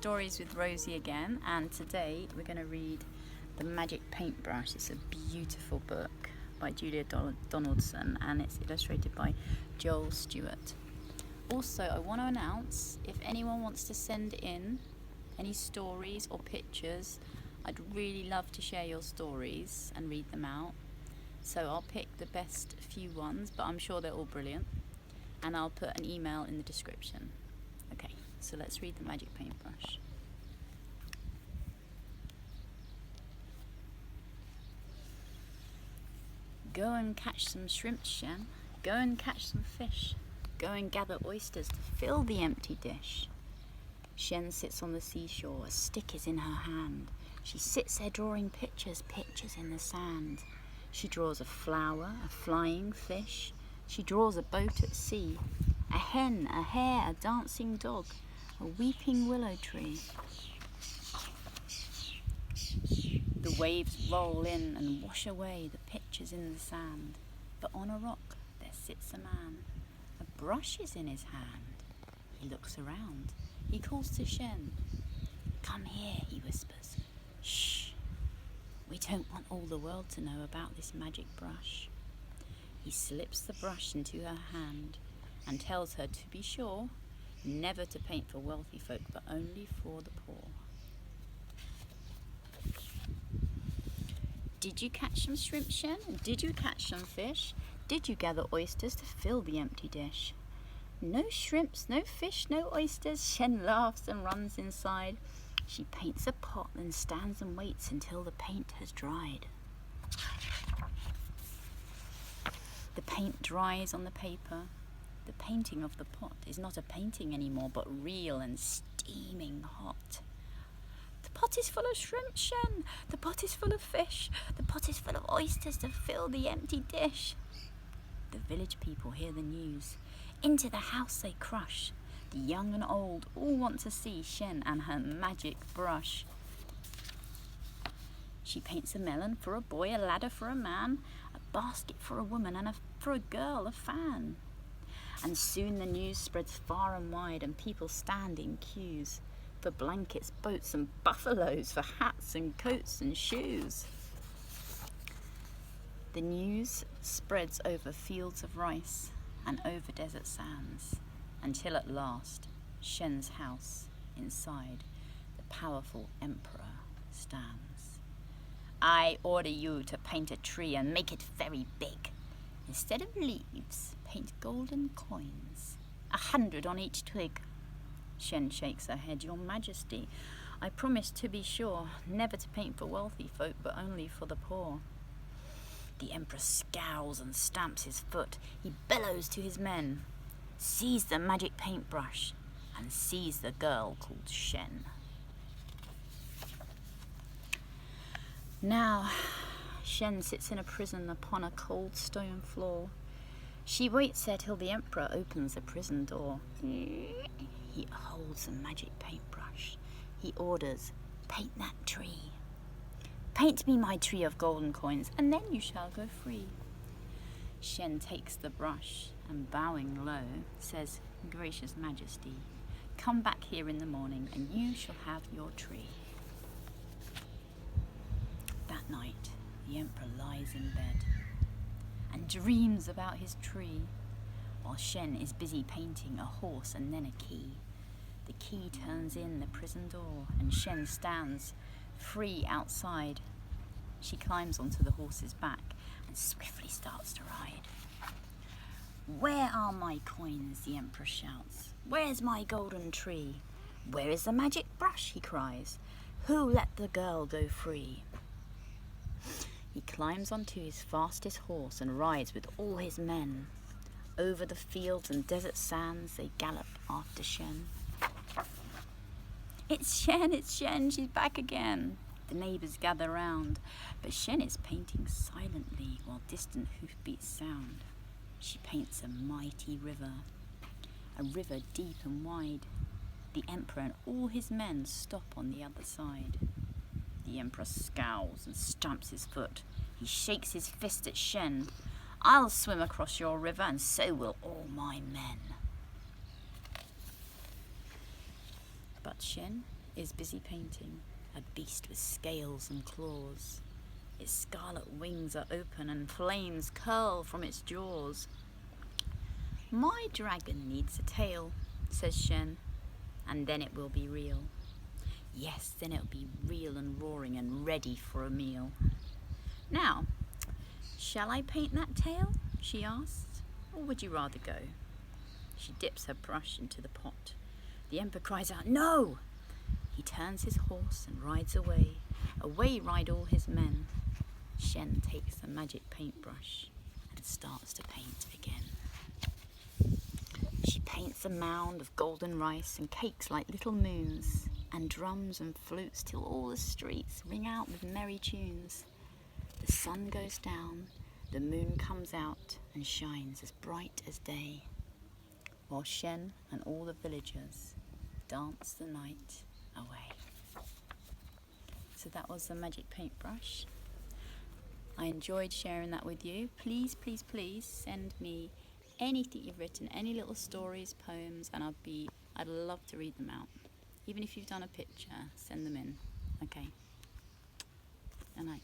Stories with Rosie again, and today we're going to read The Magic Paintbrush. It's a beautiful book by Julia Donaldson and it's illustrated by Joel Stewart. Also, I want to announce, if anyone wants to send in any stories or pictures, I'd really love to share your stories and read them out. So I'll pick the best few ones, but I'm sure they're all brilliant, and I'll put an email in the description. Okay, so let's read The Magic Paintbrush. Go and catch some shrimp, Shen. Go and catch some fish. Go and gather oysters to fill the empty dish. Shen sits on the seashore, a stick is in her hand. She sits there drawing pictures in the sand. She draws a flower, a flying fish. She draws a boat at sea, a hen, a hare, a dancing dog, a weeping willow tree. The waves roll in and wash away the pictures in the sand. But on a rock there sits a man. A brush is in his hand. He looks around. He calls to Shen. Come here, he whispers. Shh. We don't want all the world to know about this magic brush. He slips the brush into her hand and tells her to be sure never to paint for wealthy folk, but only for the poor. Did you catch some shrimp, Shen? Did you catch some fish? Did you gather oysters to fill the empty dish? No shrimps, no fish, no oysters. Shen laughs and runs inside. She paints a pot, then stands and waits until the paint has dried. The paint dries on the paper. The painting of the pot is not a painting anymore, but real and steaming hot. The pot is full of shrimp, Shen. The pot is full of fish. The pot is full of oysters to fill the empty dish. The village people hear the news. Into the house they crush. The young and old all want to see Shen and her magic brush. She paints a melon for a boy, a ladder for a man, a basket for a woman, and for a girl a fan. And soon the news spreads far and wide, and people stand in queues for blankets, boats and buffaloes, for hats and coats and shoes. The news spreads over fields of rice and over desert sands, until at last Shen's house inside the powerful emperor stands. I order you to paint a tree and make it very big. Instead of leaves, paint golden coins, 100 on each twig. Shen shakes her head. Your Majesty, I promise to be sure never to paint for wealthy folk, but only for the poor. The emperor scowls and stamps his foot. He bellows to his men. Seize the magic paintbrush and seize the girl called Shen. Now, Shen sits in a prison upon a cold stone floor. She waits there till the emperor opens the prison door. He holds a magic paintbrush. He orders, paint that tree. Paint me my tree of golden coins, and then you shall go free. Shen takes the brush and, bowing low, says, Gracious Majesty, come back here in the morning and you shall have your tree. That night, the emperor lies in bed and dreams about his tree, while Shen is busy painting a horse and then a key. The key turns in the prison door and Shen stands free outside. She climbs onto the horse's back and swiftly starts to ride. Where are my coins? The emperor shouts. Where's my golden tree? Where is the magic brush? He cries. Who let the girl go free? He climbs onto his fastest horse and rides with all his men. Over the fields and desert sands they gallop after Shen. It's Shen, she's back again. The neighbours gather round, but Shen is painting silently while distant hoofbeats sound. She paints a mighty river, a river deep and wide. The emperor and all his men stop on the other side. The emperor scowls and stamps his foot. He shakes his fist at Shen. I'll swim across your river, and so will all my men. But Shen is busy painting a beast with scales and claws. Its scarlet wings are open and flames curl from its jaws. My dragon needs a tail, says Shen, and then it will be real. Yes, then it'll be real and roaring and ready for a meal. Now, shall I paint that tail? She asks, or would you rather go? She dips her brush into the pot. The Emperor cries out, no! He turns his horse and rides away. Away ride all his men. Shen takes the magic paintbrush and starts to paint again. She paints a mound of golden rice and cakes like little moons, and drums and flutes till all the streets ring out with merry tunes. The sun goes down, the moon comes out and shines as bright as day, while Shen and all the villagers dance the night away. So that was the magic paintbrush. I enjoyed sharing that with you. Please, please, please send me anything you've written, any little stories, poems, and I'd love to read them out. Even if you've done a picture, send them in. Okay. Good night.